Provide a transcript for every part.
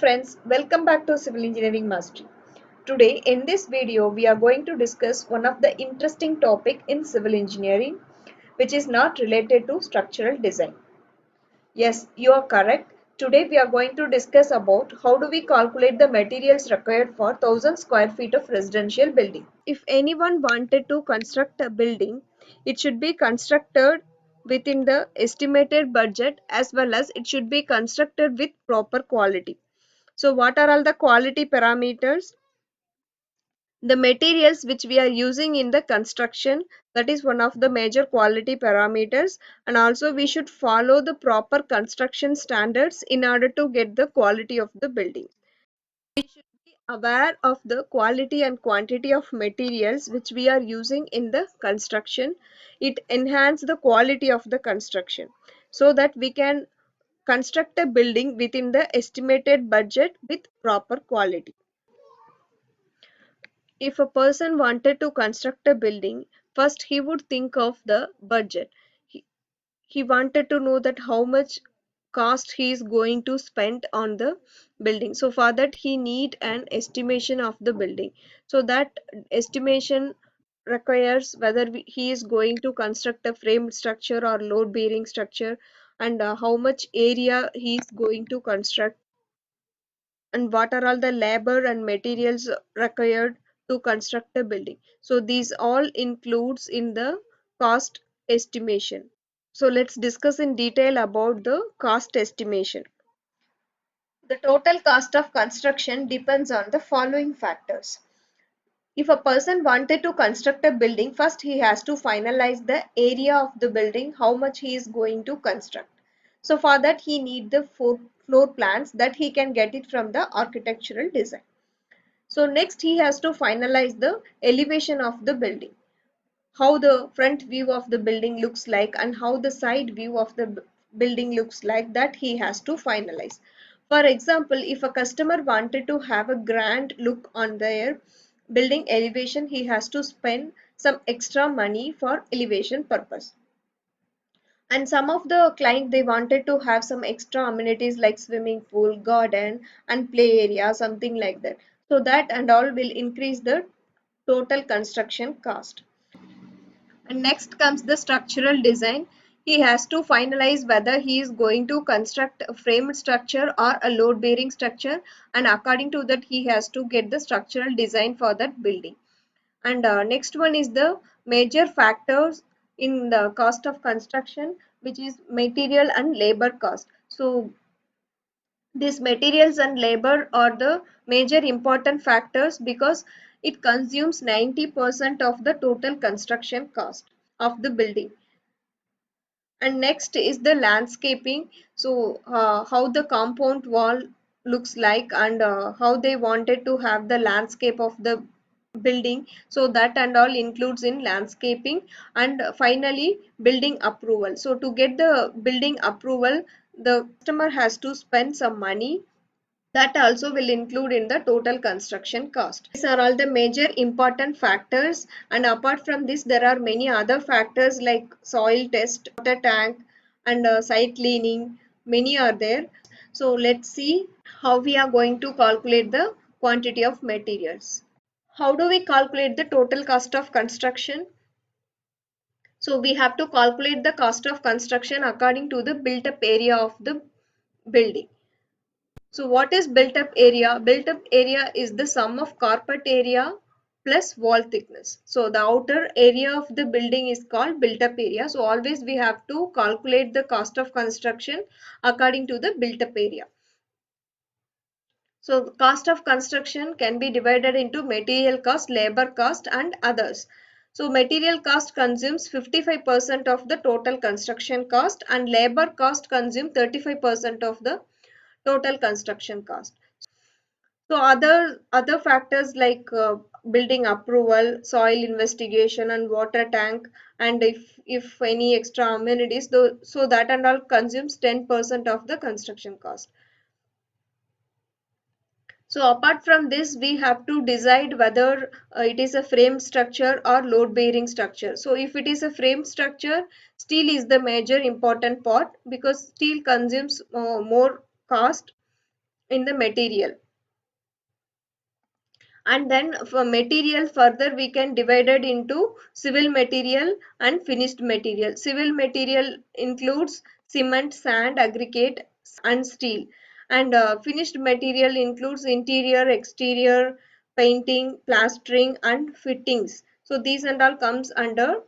friends, welcome back to Civil Engineering Mastery. Today in this video we are going to discuss one of the interesting topic in civil engineering which is not related to structural design. Yes, you are correct. Today we are going to discuss about how do we calculate the materials required for 1000 square feet of residential building. If anyone wanted to construct a building, it should be constructed within the estimated budget as well as it should be constructed with proper quality. So what are all the quality parameters? The materials which we are using in the construction, that is one of the major quality parameters, and also we should follow the proper construction standards in order to get the quality of the building. We should be aware of the quality and quantity of materials which we are using in the construction. It enhances the quality of the construction so that we can construct a building within the estimated budget with proper quality. If a person wanted to construct a building, first he would think of the budget. He wanted to know that how much cost he is going to spend on the building. So for that he need an estimation of the building. So that estimation requires whether he is going to construct a frame structure or load bearing structure, and how much area he is going to construct, and what are all the labor and materials required to construct a building. So these all includes in the cost estimation. So let's discuss in detail about the cost estimation. The total cost of construction depends on the following factors. If a person wanted to construct a building, first he has to finalize the area of the building, how much he is going to construct. So for that he need the floor plans that he can get it from the architectural design. So next he has to finalize the elevation of the building, how the front view of the building looks like and how the side view of the building looks like, that he has to finalize. For example, if a customer wanted to have a grand look on their building elevation, he has to spend some extra money for elevation purpose. And some of the client, they wanted to have some extra amenities like swimming pool, garden and play area, something like that. So that and all will increase the total construction cost. And next comes the structural design. He has to finalize whether he is going to construct a frame structure or a load bearing structure, and according to that he has to get the structural design for that building. And next one is the major factors in the cost of construction, which is material and labor cost. So these materials and labor are the major important factors because it consumes 90% of the total construction cost of the building. And next is the landscaping. So how the compound wall looks like, and how they wanted to have the landscape of the building, so that and all includes in landscaping. And finally building approval. So to get the building approval, the customer has to spend some money, that also will include in the total construction cost. These are all the major important factors, and apart from this there are many other factors like soil test, water tank and site cleaning. Many are there. So let's see how we are going to calculate the quantity of materials. How do we calculate the total cost of construction? So we have to calculate the cost of construction according to the built up area of the building. So what is built up area? Built up area is the sum of carpet area plus wall thickness. So the outer area of the building is called built up area. So always we have to calculate the cost of construction according to the built up area. So the cost of construction can be divided into material cost, labor cost and others. So material cost consumes 55% of the total construction cost, and labor cost consumes 35% of the total construction cost. So other factors like building approval, soil investigation and water tank, and if any extra amenities, though, so that and all consumes 10% of the construction cost. So apart from this, we have to decide whether it is a frame structure or load bearing structure. So if it is a frame structure, steel is the major important part because steel consumes more cost, in the material. And then for material further we can divide it into civil material and finished material. Civil material includes cement, sand, aggregate and steel, and finished material includes interior, exterior, painting, plastering and fittings. So these and all comes under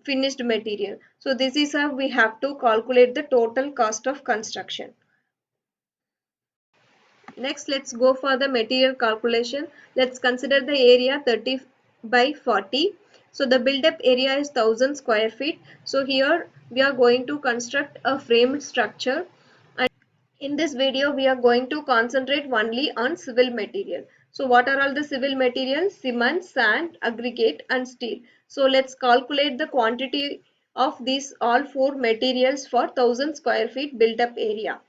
finished material. So this is how we have to calculate the total cost of construction. Next, let's go for the material calculation. Let's consider the area 30 by 40. So the build-up area is 1000 square feet. So here we are going to construct a framed structure. And in this video, we are going to concentrate only on civil material. So what are all the civil materials? Cement, sand, aggregate and steel. So let's calculate the quantity of these all four materials for 1000 square feet built-up area.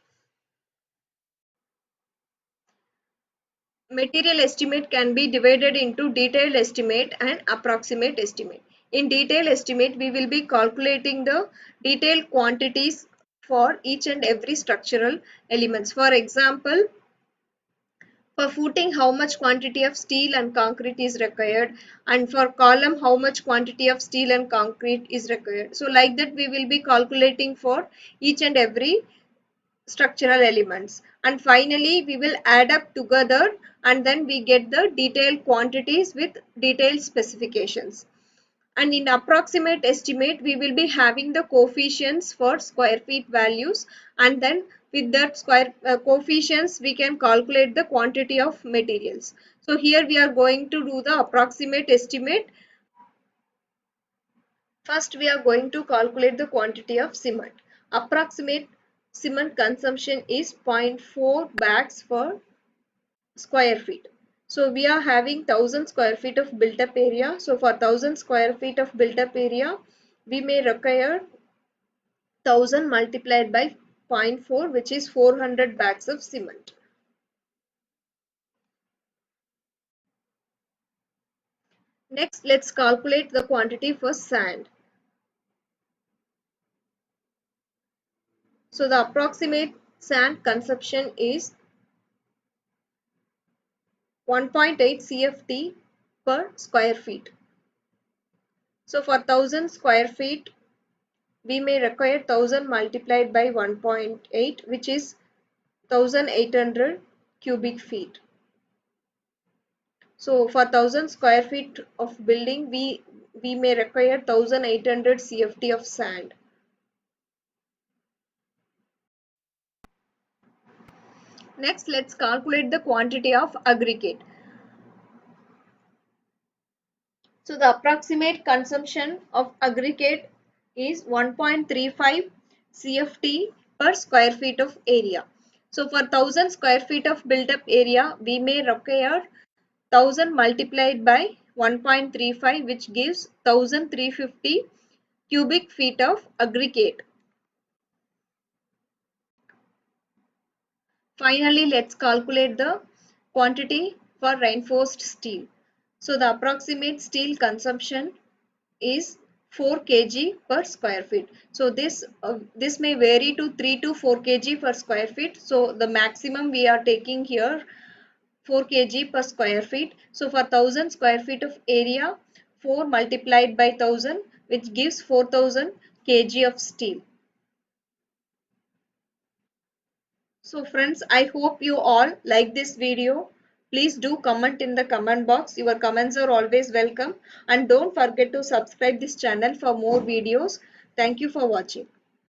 Material estimate can be divided into detailed estimate and approximate estimate. In detailed estimate, we will be calculating the detailed quantities for each and every structural elements. For example, for footing, how much quantity of steel and concrete is required, and for column, how much quantity of steel and concrete is required. So like that, we will be calculating for each and every structural elements, and finally we will add up together and then we get the detailed quantities with detailed specifications. And in approximate estimate we will be having the coefficients for square feet values, and then with that square coefficients we can calculate the quantity of materials. So here we are going to do the approximate estimate. First, we are going to calculate the quantity of cement. Approximate cement consumption is 0.4 bags per square feet. So we are having 1000 square feet of built up area. So for 1000 square feet of built up area, we may require 1000 multiplied by 0.4, which is 400 bags of cement. Next, let's calculate the quantity for sand. So the approximate sand consumption is 1.8 CFT per square feet. So for 1000 square feet, we may require 1000 multiplied by 1.8, which is 1800 cubic feet. So for 1000 square feet of building, we may require 1800 CFT of sand. Next, let's calculate the quantity of aggregate. So the approximate consumption of aggregate is 1.35 CFT per square feet of area. So for 1000 square feet of built up area, we may require 1000 multiplied by 1.35, which gives 1350 cubic feet of aggregate. Finally, let's calculate the quantity for reinforced steel. So the approximate steel consumption is 4 kg per square feet. So this may vary to 3 to 4 kg per square feet. So the maximum we are taking here 4 kg per square feet. So for 1000 square feet of area, 4 multiplied by 1000, which gives 4000 kg of steel. So friends, I hope you all like this video. Please do comment in the comment box. Your comments are always welcome. And don't forget to subscribe this channel for more videos. Thank you for watching.